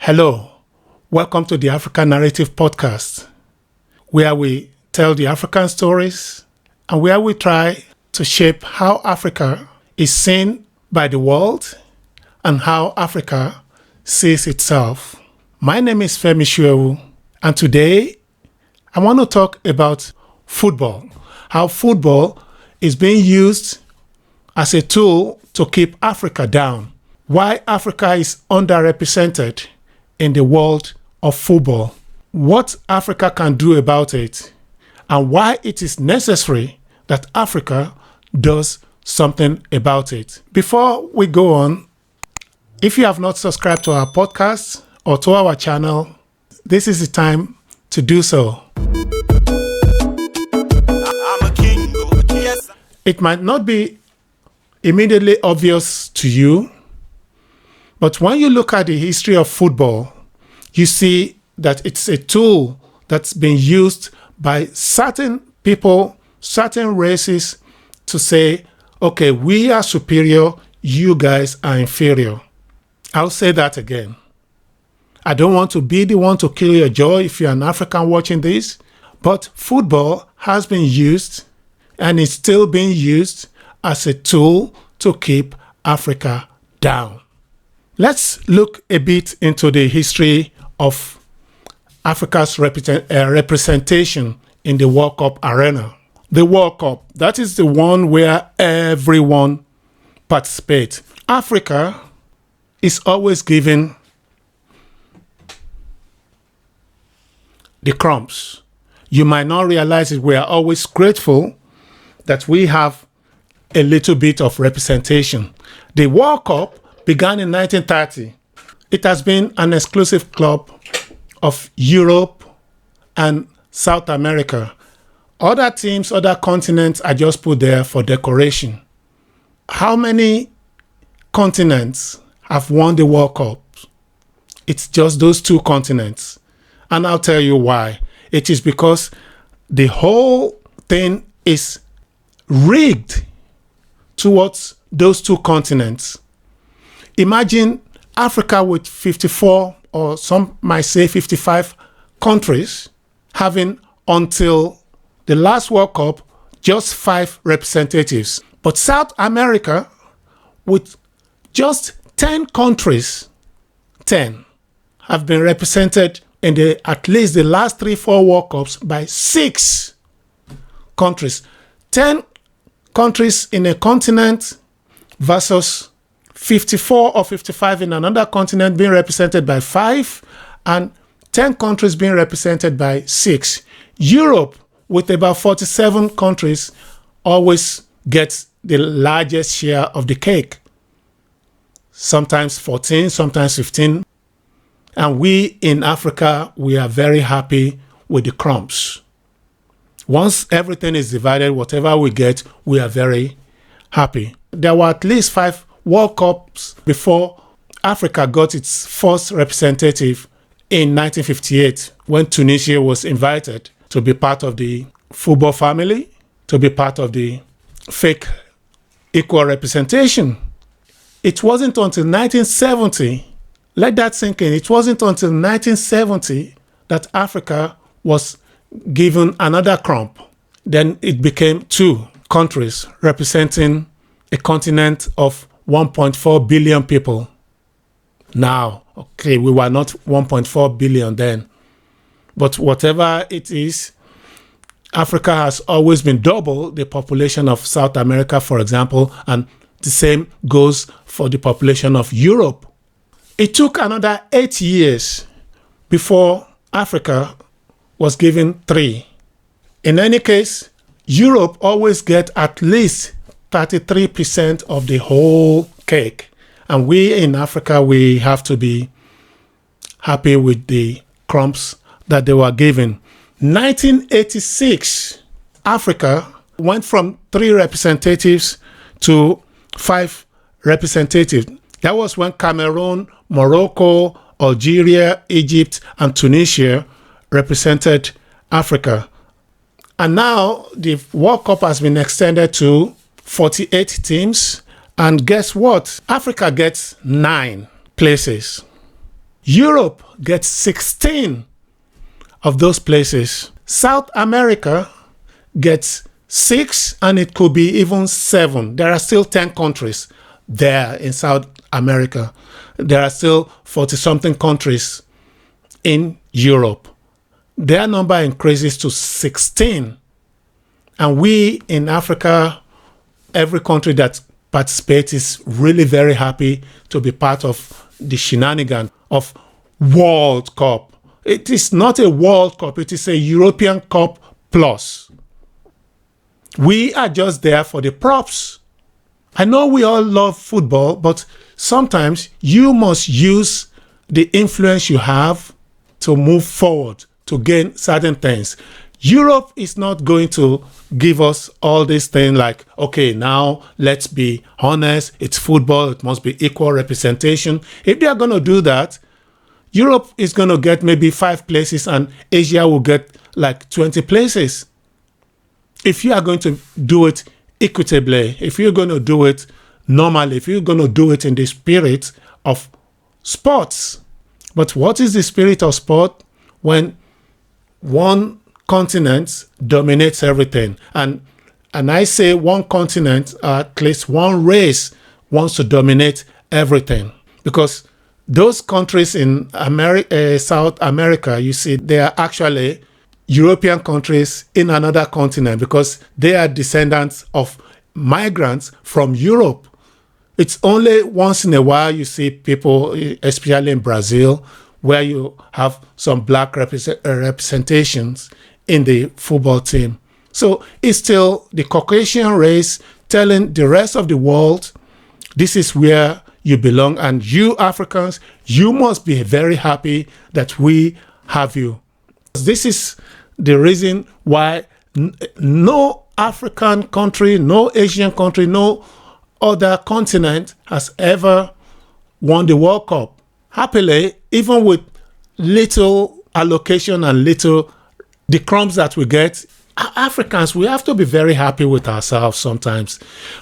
Hello, welcome to the African Narrative Podcast, where we tell the African stories and where we try to shape how Africa is seen by the world and how Africa sees itself. My name is Femi Shuewu, and today I want to talk about football, how football is being used as a tool to keep Africa down, why Africa is underrepresented in the world of football, what Africa can do about it, and why it is necessary that Africa does something about it. Before we go on, if you have not subscribed to our podcast or to our channel, this is the time to do so. It might not be immediately obvious to you, but when you look at the history of football, you see that it's a tool that's been used by certain people, certain races to say, okay, we are superior, you guys are inferior. I'll say that again. I don't want to be the one to kill your joy if you're an African watching this, but football has been used and is still being used as a tool to keep Africa down. Let's look a bit into the history of Africa's representation in the World Cup arena. The World Cup, that is the one where everyone participates. Africa is always given the crumbs. You might not realize it. We are always grateful that we have a little bit of representation. The World Cup began in 1930. It has been an exclusive club of Europe and South America. Other teams, other continents are just put there for decoration. How many continents have won the World Cup? It's just those two continents. And I'll tell you why. It is because the whole thing is rigged towards those two continents. Imagine Africa with 54 or some might say 55 countries having until the last World Cup just 5 representatives. But South America with just 10 countries, 10 have been represented in at least the last 3-4 World Cups by 6 countries. 10 countries in a continent versus 54 or 55 in another continent being represented by 5 and 10 countries being represented by 6. Europe, with about 47 countries, always gets the largest share of the cake. Sometimes 14, sometimes 15. And we in Africa, we are very happy with the crumbs. Once everything is divided, whatever we get, we are very happy. There were at least 5 World Cups before Africa got its first representative in 1958, when Tunisia was invited to be part of the football family, to be part of the fake equal representation. It wasn't until 1970, let that sink in, it wasn't until 1970 that Africa was given another crumb. Then it became 2 countries representing a continent of 1.4 billion people. Now, okay, we were not 1.4 billion then, but whatever it is, Africa has always been double the population of South America, for example, and the same goes for the population of Europe. It took another 8 years before Africa was given 3. In any case, Europe always gets at least 33% of the whole cake. And we in Africa, we have to be happy with the crumbs that they were given. 1986, Africa went from 3 representatives to 5 representatives. That was when Cameroon, Morocco, Algeria, Egypt, and Tunisia represented Africa. And now the World Cup has been extended to 48 teams. And guess what? Africa gets 9 places. Europe gets 16 of those places. South America gets 6, and it could be even 7. There are still 10 countries there in South America. There are still 40-something countries in Europe. Their number increases to 16. And we in Africa, every country that participates is really very happy to be part of the shenanigan of World Cup. It is not a World Cup, it is a European Cup plus. We are just there for the props. I know we all love football, but sometimes you must use the influence you have to move forward, to gain certain things. Europe is not going to give us all these things like, okay, now let's be honest, it's football, it must be equal representation. If they are going to do that, Europe is going to get maybe 5 places and Asia will get like 20 places. If you are going to do it equitably, if you're going to do it normally, if you're going to do it in the spirit of sports. But what is the spirit of sport when one continent dominates everything? And I say one continent, at least one race wants to dominate everything. Because those countries in South America, you see, they are actually European countries in another continent because they are descendants of migrants from Europe. It's only once in a while you see people, especially in Brazil, where you have some black representations in the football team. So it's still the Caucasian race telling the rest of the world, this is where you belong. And you Africans, you must be very happy that we have you. This is the reason why no African country, no Asian country, no other continent has ever won the World Cup. Happily, even with little allocation and little the crumbs that we get, Africans, we have to be very happy with ourselves sometimes.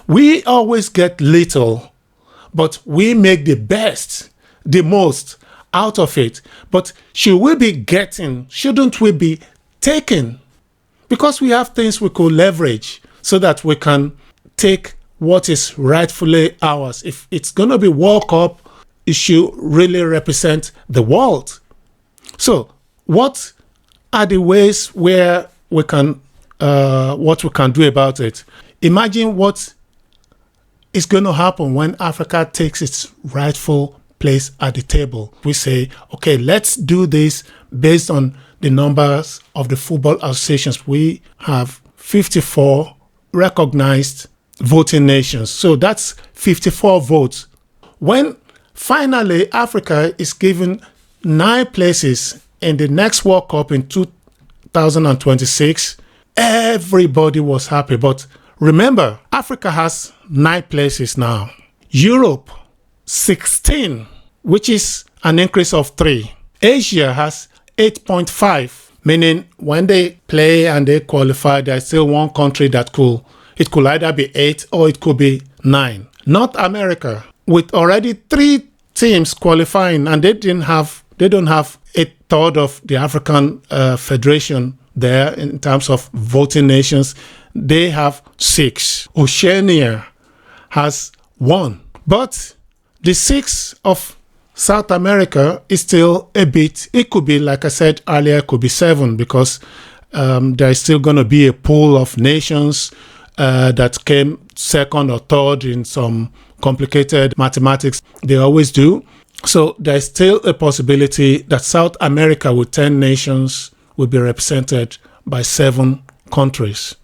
We always get little, but we make the best, the most out of it. But should we be getting, shouldn't we be taking? Because we have things we could leverage so that we can take what is rightfully ours. If it's going to be World Cup, it should really represent the world. So what are the ways where we can, what we can do about it? Imagine what is going to happen when Africa takes its rightful place at the table. We say, okay, let's do this based on the numbers of the football associations. We have 54 recognized voting nations. So that's 54 votes. When finally Africa is given 9 places in the next World Cup in 2026, everybody was happy. But remember, Africa has 9 places now. Europe, 16, which is an increase of 3. Asia has 8.5, meaning when they play and they qualify, there's still one country that it could either be 8 or it could be 9. North America, with already 3 teams qualifying, and they don't have a third of the African Federation there in terms of voting nations. They have 6. Oceania has 1. But the 6 of South America is still a bit, it could be, like I said earlier, it could be 7 because there is still going to be a pool of nations that came second or third in some complicated mathematics. They always do. So there's still a possibility that South America with 10 nations will be represented by 7 countries.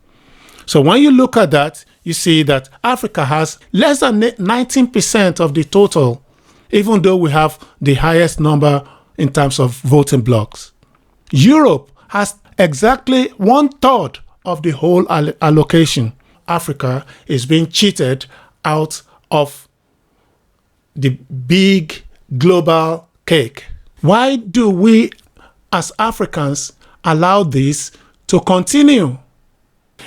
So when you look at that, you see that Africa has less than 19% of the total, even though we have the highest number in terms of voting blocks. Europe has exactly 1/3 of the whole allocation. Africa is being cheated out of the big global cake. Why do we as Africans allow this to continue?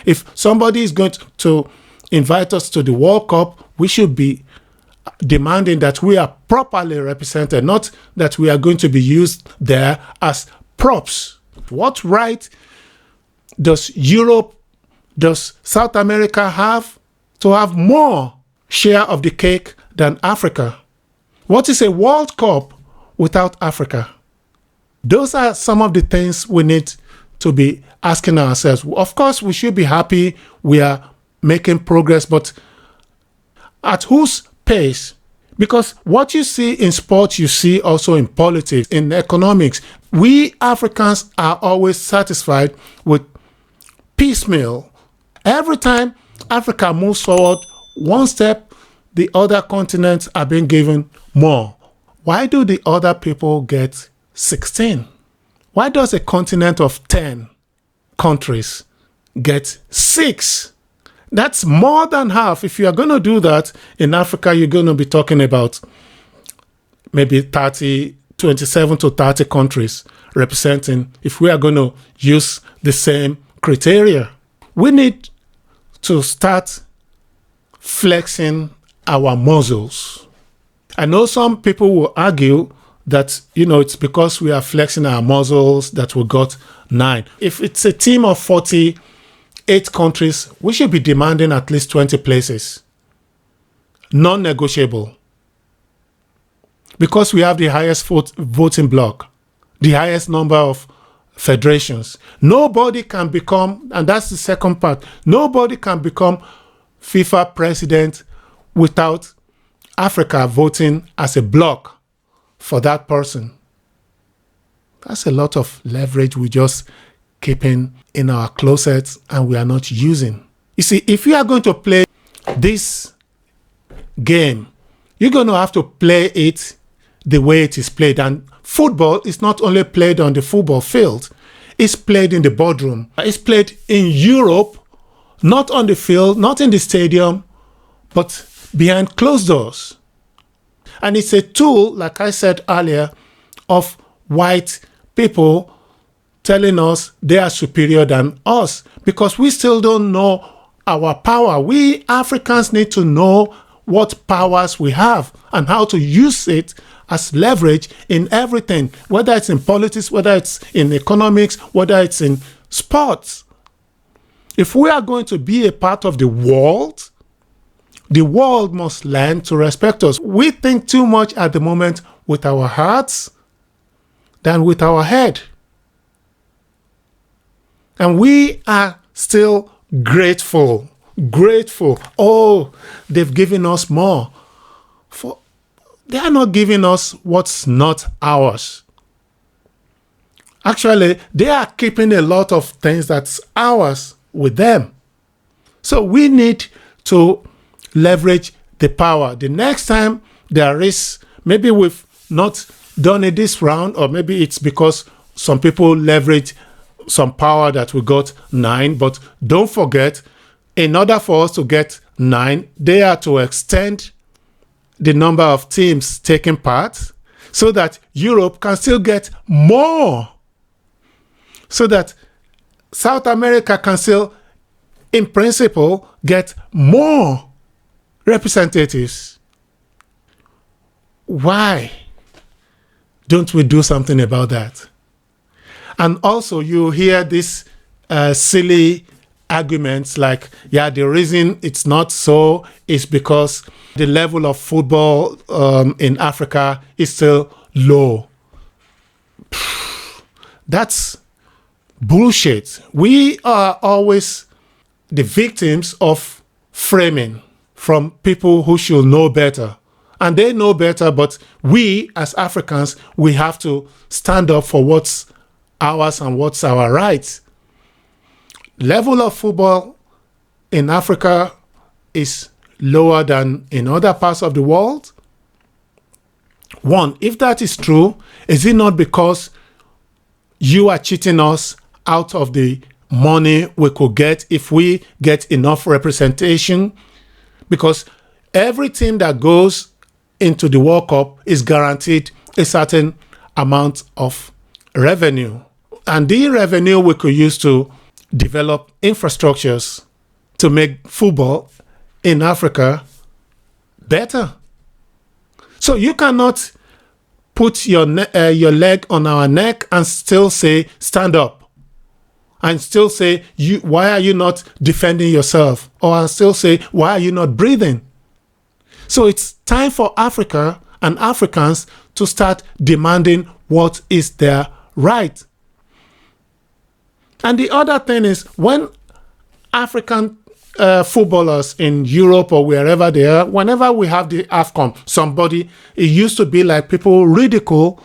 If somebody is going to invite us to the World Cup, we should be demanding that we are properly represented, not that we are going to be used there as props. What right does Europe, does South America have to have more share of the cake than Africa? What is a World Cup without Africa? Those are some of the things we need to be asking ourselves. Of course, we should be happy we are making progress, but at whose pace? Because what you see in sports, you see also in politics, in economics. We Africans are always satisfied with piecemeal. Every time Africa moves forward one step, the other continents are being given more. Why do the other people get 16? Why does a continent of 10 countries get 6? That's more than half. If you are going to do that in Africa, you're going to be talking about maybe 27 to 30 countries representing, if we are going to use the same criteria. We need to start flexing our muscles. I know some people will argue that, it's because we are flexing our muscles that we got 9. If it's a team of 48 countries, we should be demanding at least 20 places. Non-negotiable. Because we have the highest voting bloc, the highest number of federations. Nobody can become, and that's the second part, nobody can become FIFA president without Africa voting as a bloc for that person. That's a lot of leverage we just keeping in our closets and we are not using. You see, if you are going to play this game, you're going to have to play it the way it is played. And football is not only played on the football field, it's played in the boardroom. It's played in Europe, not on the field, not in the stadium, but behind closed doors. And it's a tool, like I said earlier, of white people telling us they are superior than us because we still don't know our power. We Africans need to know what powers we have and how to use it as leverage in everything, whether it's in politics, whether it's in economics, whether it's in sports. If we are going to be a part of the world must learn to respect us. We think too much at the moment with our hearts than with our head. And we are still grateful. Oh, they've given us more. They are not giving us what's not ours. Actually, they are keeping a lot of things that's ours with them. So we need to leverage the power. The next time there is, maybe we've not done it this round, or maybe it's because some people leverage some power that we got 9. But don't forget, in order for us to get 9, they are to extend the number of teams taking part so that Europe can still get more. So that South America can still, in principle, get more representatives. Why don't we do something about that? And also you hear these silly arguments like, the reason it's not so is because the level of football in Africa is still low. That's bullshit. We are always the victims of framing from people who should know better. And they know better, but we as Africans, we have to stand up for what's ours and what's our rights. Level of football in Africa is lower than in other parts of the world. One, if that is true, is it not because you are cheating us out of the money we could get if we get enough representation? Because every team that goes into the World Cup is guaranteed a certain amount of revenue. And the revenue we could use to develop infrastructures to make football in Africa better. So you cannot put your leg on our neck and still say, stand up. And still say, why are you not defending yourself? Or still say, why are you not breathing? So it's time for Africa and Africans to start demanding what is their right. And the other thing is, when African footballers in Europe or wherever they are, whenever we have the AFCON, it used to be like people ridicule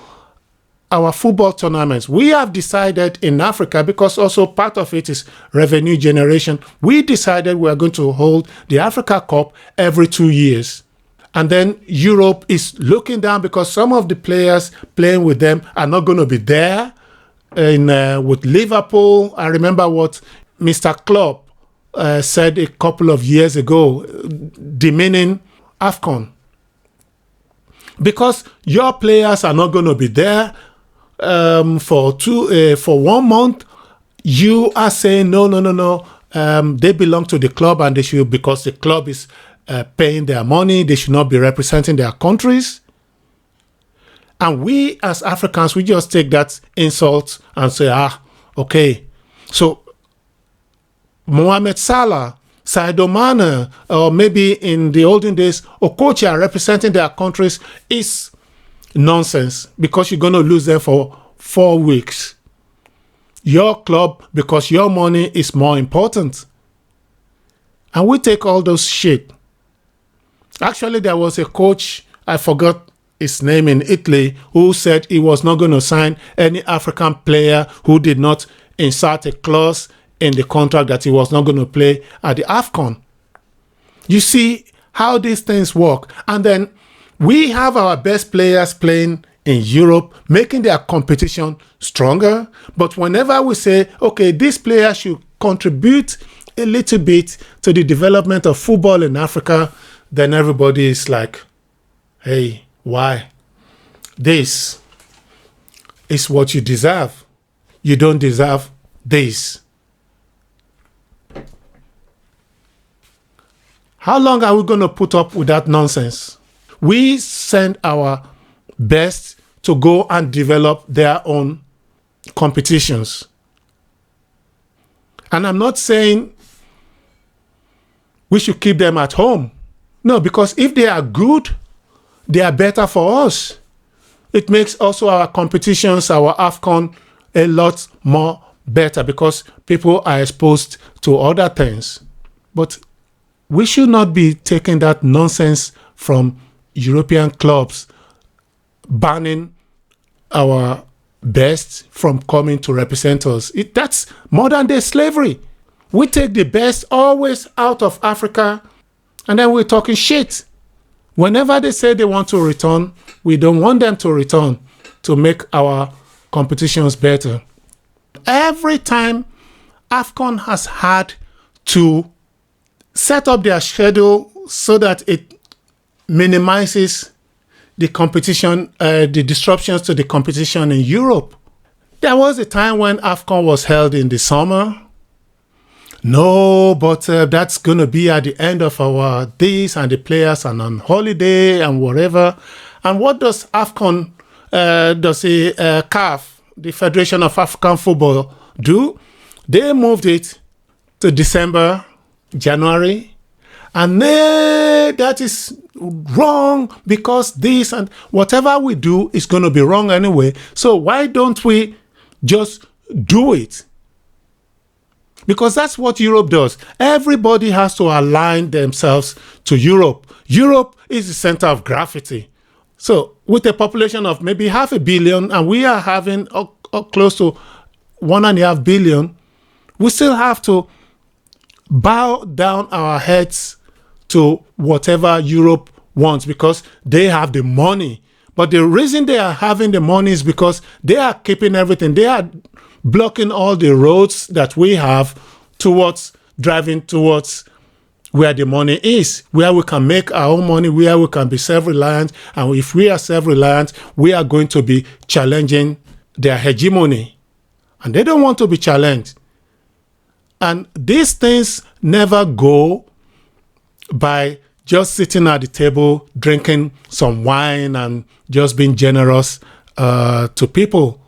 our football tournaments. We have decided in Africa, because also part of it is revenue generation, we decided we are going to hold the Africa Cup every 2 years. And then Europe is looking down because some of the players playing with them are not going to be there. With Liverpool, I remember what Mr. Klopp said a couple of years ago, demeaning AFCON. Because your players are not going to be there for 1 month, you are saying no. They belong to the club, and they should, because the club is paying their money, they should not be representing their countries. And we as Africans, we just take that insult and say, okay. So Mohamed Salah, Sadio Mane, or maybe in the olden days, Okocha representing their countries is nonsense, because you're going to lose them for 4 weeks. Your club, because your money is more important. And we take all those shit. Actually, there was a coach, I forgot his name, in Italy, who said he was not going to sign any African player who did not insert a clause in the contract that he was not going to play at the AFCON. You see how these things work. And then we have our best players playing in Europe, making their competition stronger. But whenever we say, okay, this player should contribute a little bit to the development of football in Africa, then everybody is like, hey, why? This is what you deserve. You don't deserve this. How long are we going to put up with that nonsense? We send our best to go and develop their own competitions. And I'm not saying we should keep them at home. No, because if they are good, they are better for us. It makes also our competitions, our AFCON, a lot more better, because people are exposed to other things. But we should not be taking that nonsense from European clubs, banning our best from coming to represent us. That's modern day slavery. We take the best always out of Africa, and then we're talking shit. Whenever they say they want to return, we don't want them to return to make our competitions better. Every time AFCON has had to set up their schedule so that it minimizes the competition, the disruptions to the competition in Europe. There was a time when AFCON was held in the summer. No, but that's going to be at the end of our days, and the players are on holiday and whatever. And what does AFCON, does the CAF, the Federation of African Football, do? They moved it to December, January. And that is wrong, because this and whatever we do is going to be wrong anyway. So why don't we just do it? Because that's what Europe does. Everybody has to align themselves to Europe. Europe is the center of gravity. So with a population of maybe 500 million, and we are having close to 1.5 billion, we still have to bow down our heads to whatever Europe wants, because they have the money. But the reason they are having the money is because they are keeping everything. They are blocking all the roads that we have towards driving towards where the money is, where we can make our own money, where we can be self-reliant. And if we are self-reliant, we are going to be challenging their hegemony. And they don't want to be challenged. And these things never go by just sitting at the table, drinking some wine and just being generous to people.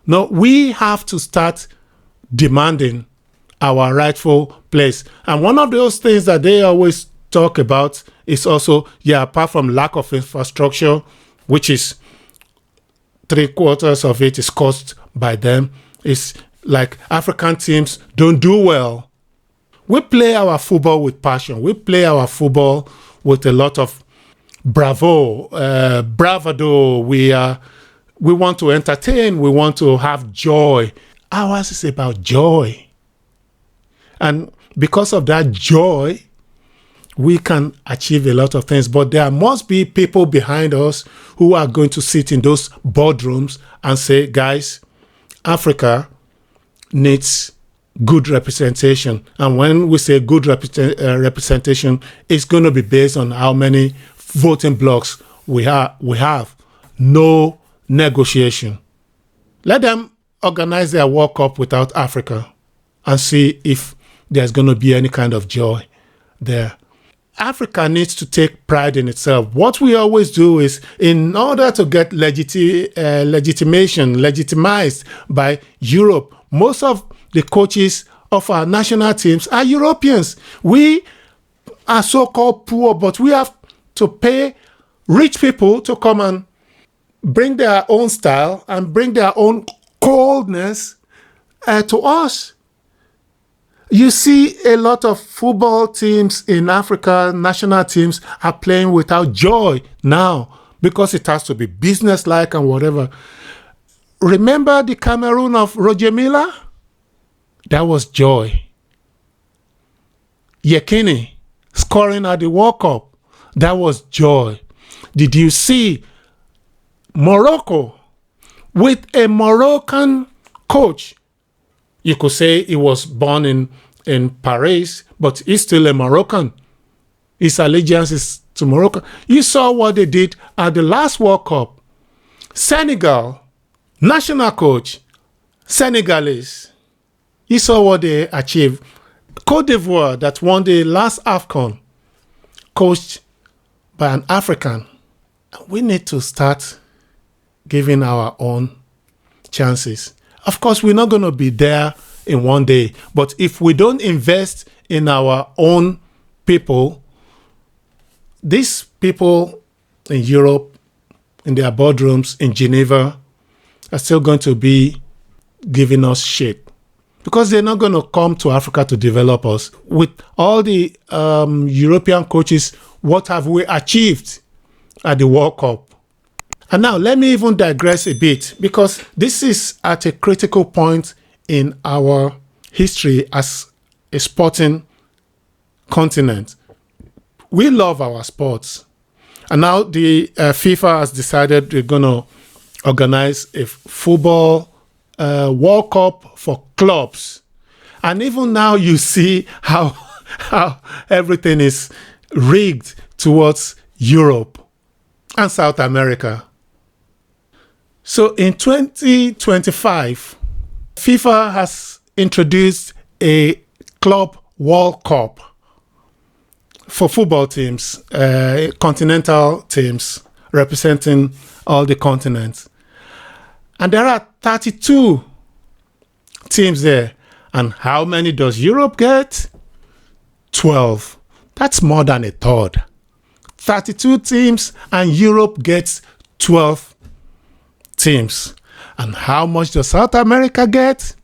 No, we have to start demanding our rightful place. And one of those things that they always talk about is also, apart from lack of infrastructure, which is 3/4 of it is caused by them, it's like African teams don't do well. We play our football with passion. We play our football with a lot of bravado. We want to entertain. We want to have joy. Ours is about joy. And because of that joy, we can achieve a lot of things. But there must be people behind us who are going to sit in those boardrooms and say, guys, Africa needs good representation. And when we say good representation, it's going to be based on how many voting blocks we have. No negotiation. Let them organize their World Cup without Africa and see if there's going to be any kind of joy there. Africa needs to take pride in itself. What we always do is, in order to get legitimized by Europe, most of the coaches of our national teams are Europeans. We are so-called poor, but we have to pay rich people to come and bring their own style and bring their own coldness to us. You see a lot of football teams in Africa, national teams, are playing without joy now because it has to be business-like and whatever. Remember the Cameroon of Roger Milla? That was joy. Yekini scoring at the World Cup. That was joy. Did you see Morocco with a Moroccan coach? You could say he was born in Paris, but he's still a Moroccan. His allegiance is to Morocco. You saw what they did at the last World Cup. Senegal, national coach, Senegalese. You saw what they achieved. Côte d'Ivoire, that won the last AFCON, coached by an African. We need to start giving our own chances. Of course, we're not going to be there in one day, but if we don't invest in our own people, these people in Europe, in their boardrooms, in Geneva, are still going to be giving us shit. Because they're not going to come to Africa to develop us. With all the European coaches, what have we achieved at the World Cup? And now let me even digress a bit, because this is at a critical point in our history as a sporting continent. We love our sports. And now the FIFA has decided they're going to organize a football World Cup for clubs. And even now you see how everything is rigged towards Europe and South America. So in 2025, FIFA has introduced a Club World Cup for football teams, continental teams representing all the continents. And there are 32 teams there. And how many does Europe get? 12. That's more than a third. 32 teams and Europe gets 12 teams. And how much does South America get?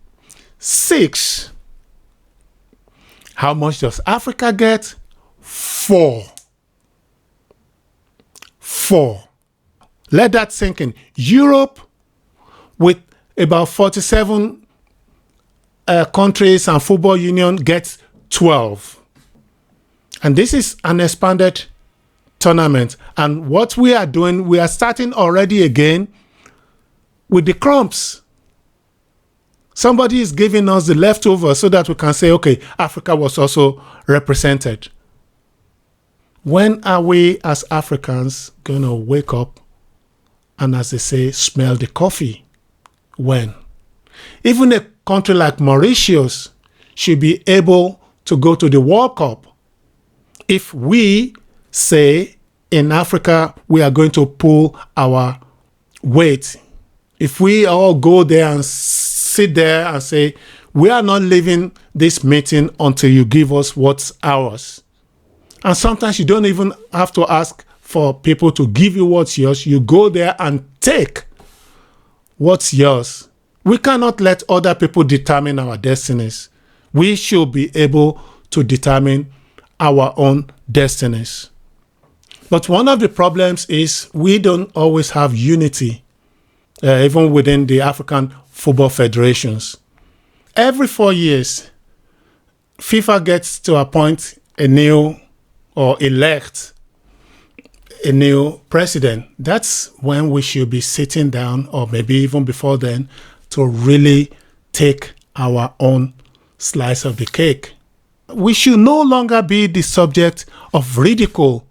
6. How much does Africa get? 4. 4. Let that sink in. Europe, with about 47 countries and football union, gets 12. And this is an expanded tournament. And what we are doing, we are starting already again with the crumbs. Somebody is giving us the leftover so that we can say, okay, Africa was also represented. When are we as Africans going to wake up and, as they say, smell the coffee? When? Even a country like Mauritius should be able to go to the World Cup if we say in Africa we are going to pull our weight, if we all go there and sit there and say, we are not leaving this meeting until you give us what's ours. And sometimes you don't even have to ask for people to give you what's yours. You go there and take what's yours. We cannot let other people determine our destinies. We should be able to determine our own destinies. But one of the problems is we don't always have unity, even within the African football federations. Every 4 years, FIFA gets to appoint a new or elect a new president. That's when we should be sitting down, or maybe even before then, to really take our own slice of the cake. We should no longer be the subject of ridicule.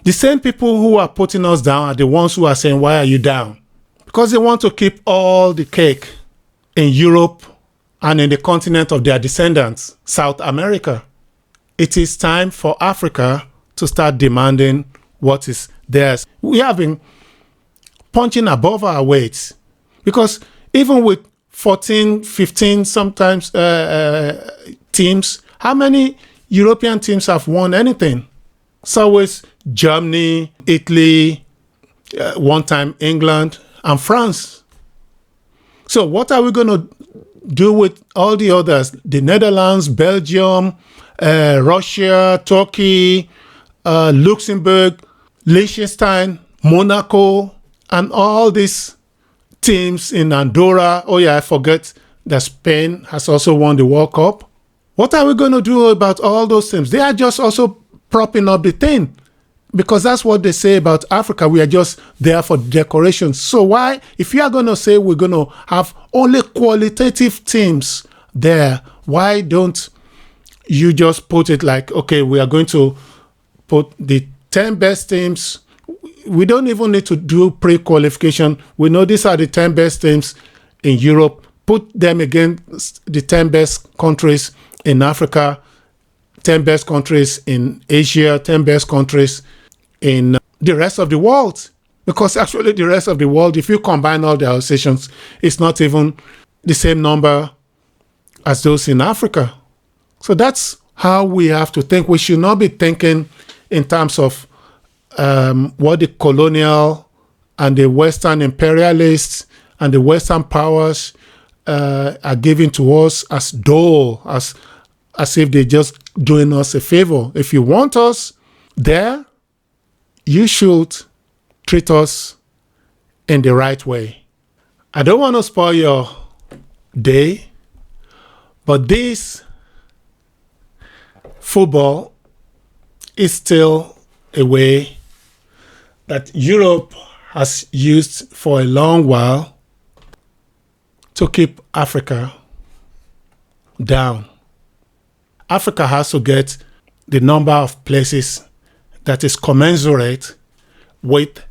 The same people who are putting us down are the ones who are saying, why are you down? Because they want to keep all the cake in Europe and in the continent of their descendants, South America. It is time for Africa to start demanding what is theirs. We have been punching above our weights, because even with 14, 15 sometimes teams, how many European teams have won anything? It's always Germany, Italy, one time England, and France. So what are we going to do with all the others? The Netherlands, Belgium, Russia, Turkey, Luxembourg, Liechtenstein, Monaco, and all these teams in Andorra. Oh yeah, I forget that Spain has also won the World Cup. What are we going to do about all those teams? They are just also propping up the thing, because that's what they say about Africa. We are just there for decoration. So why, if you are going to say we're going to have only qualitative teams there, why don't you just put it like, okay, we are going to put the 10 best teams. We don't even need to do pre-qualification. We know these are the 10 best teams in Europe. Put them against the 10 best countries in Africa, 10 best countries in Asia, 10 best countries in the rest of the world. Because actually the rest of the world, if you combine all the associations, it's not even the same number as those in Africa. So that's how we have to think. We should not be thinking in terms of what the colonial and the Western imperialists and the Western powers are giving to us as dole, as if they're just doing us a favor. If you want us there, you should treat us in the right way. I don't want to spoil your day, but this football is still a way that Europe has used for a long while to keep Africa down. Africa has to get the number of places that is commensurate with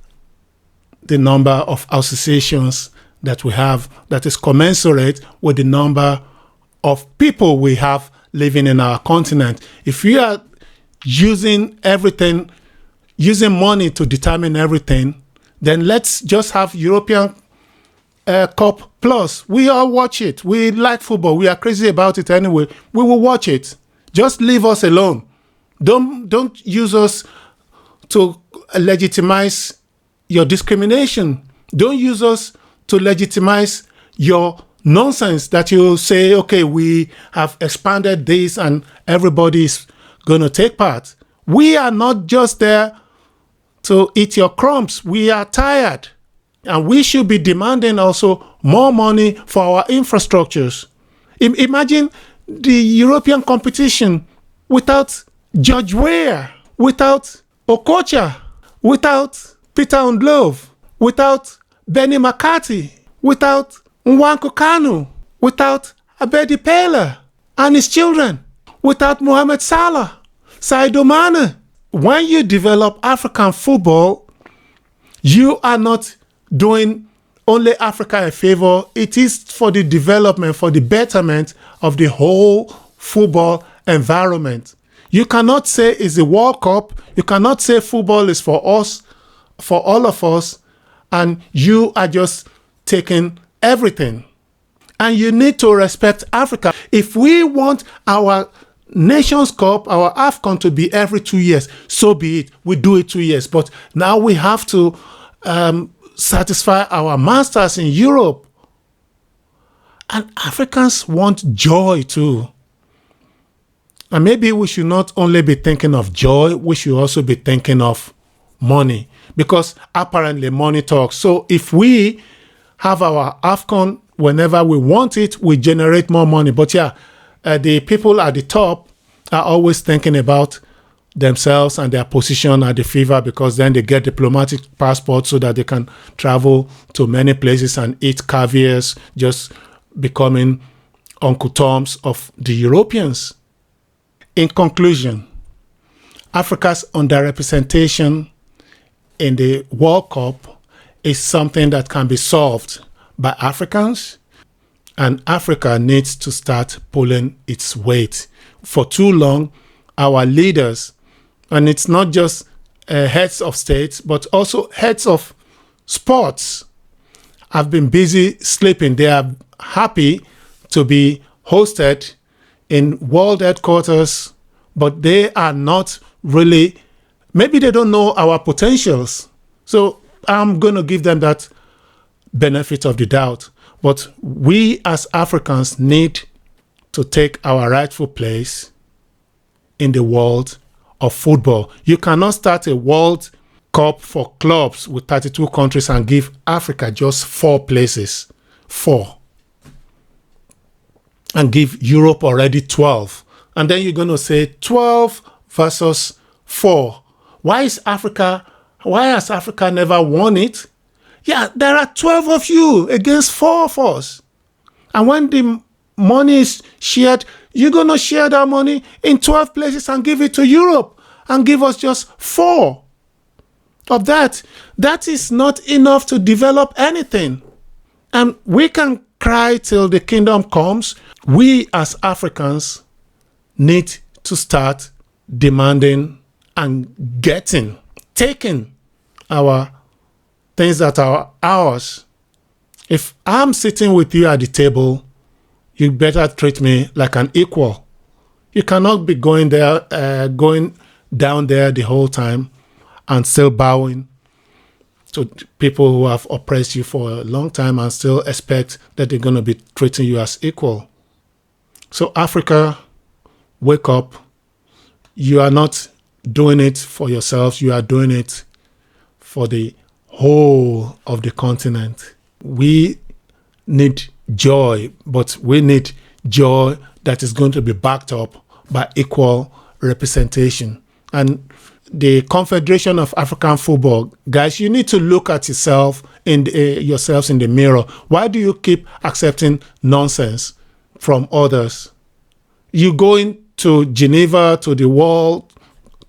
the number of associations that we have, that is commensurate with the number of people we have living in our continent. If we are using everything, using money to determine everything, then let's just have European Cup Plus. We all watch it. We like football. We are crazy about it anyway. We will watch it. Just leave us alone. Don't use us to legitimize your discrimination. Don't use us to legitimize your nonsense that you say, okay, we have expanded this and everybody's going to take part. We are not just there to eat your crumbs. We are tired. And we should be demanding also more money for our infrastructures. Imagine the European competition without George Weah, without Okocha, without Peter Ndlove, without Benny McCarthy, without Nwankwo Kanu, without Abedi Pele and his children, without Mohamed Salah, Sadio Mane. When you develop African football, you are not doing only Africa a favor. It is for the development, for the betterment of the whole football environment. You cannot say it's the World Cup. You cannot say football is for us, for all of us, and you are just taking everything. And you need to respect Africa. If we want our Nations Cup, our AFCON to be every 2 years, so be it. We do it 2 years. But now we have to satisfy our masters in Europe. And Africans want joy too. And maybe we should not only be thinking of joy, we should also be thinking of money. Because apparently money talks. So if we have our AFCON whenever we want it, we generate more money. But yeah, the people at the top are always thinking about themselves and their position at the FIFA, because then they get diplomatic passports so that they can travel to many places and eat caviars, just becoming Uncle Toms of the Europeans. In conclusion, Africa's underrepresentation in the World Cup is something that can be solved by Africans, and Africa needs to start pulling its weight. For too long, our leaders, and it's not just heads of states, but also heads of sports, have been busy sleeping. They are happy to be hosted in world headquarters, but they are not really, maybe they don't know our potentials. So I'm going to give them that benefit of the doubt. But we as Africans need to take our rightful place in the world of football. You cannot start a World Cup for clubs with 32 countries and give Africa just 4 places. 4. And give Europe already 12. And then you're going to say 12 versus 4. Why has Africa never won it? Yeah, there are 12 of you against 4 of us. And when the money is shared, you're going to share that money in 12 places and give it to Europe and give us just 4 of that. That is not enough to develop anything. And we can cry till the kingdom comes. We as Africans need to start demanding and taking our things that are ours. If I'm sitting with you at the table, you better treat me like an equal. You cannot be going down there the whole time and still bowing to people who have oppressed you for a long time and still expect that they're going to be treating you as equal. So Africa, wake up. You are not doing it for yourselves. You are doing it for the whole of the continent. We need joy, but we need joy that is going to be backed up by equal representation. And the Confederation of African Football, guys, you need to look at yourselves in the mirror. Why do you keep accepting nonsense from others? You going to Geneva, to the World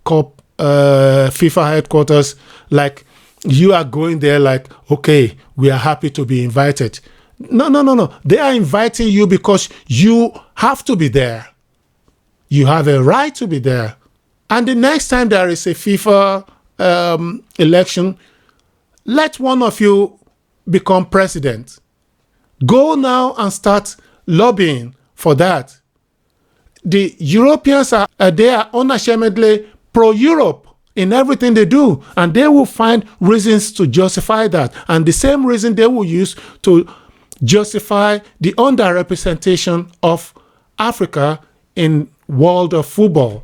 Cup FIFA headquarters, like you are going there like, okay, we are happy to be invited. No. They are inviting you because you have to be there. You have a right to be there. And the next time there is a FIFA election, let one of you become president. Go now and start lobbying for that. The Europeans they are unashamedly pro-Europe in everything they do, and they will find reasons to justify that. And the same reason they will use to justify the underrepresentation of Africa in world of football.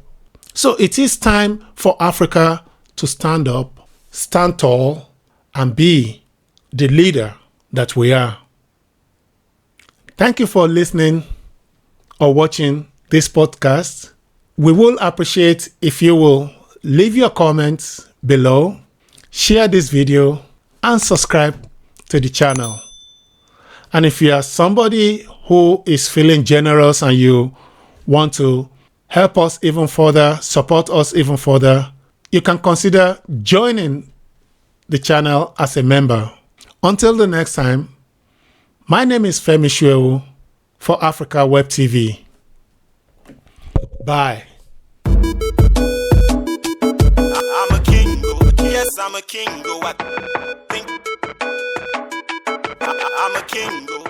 So it is time for Africa to stand up, stand tall, and be the leader that we are. Thank you for listening or watching this podcast. We will appreciate if you will leave your comments below, share this video, and subscribe to the channel. And if you are somebody who is feeling generous and you want to help us even further, support us even further, you can consider joining the channel as a member. Until the next time, my name is Femi Shuewu for Africa Web TV. Bye. I'm a king, go. I'm a king, go.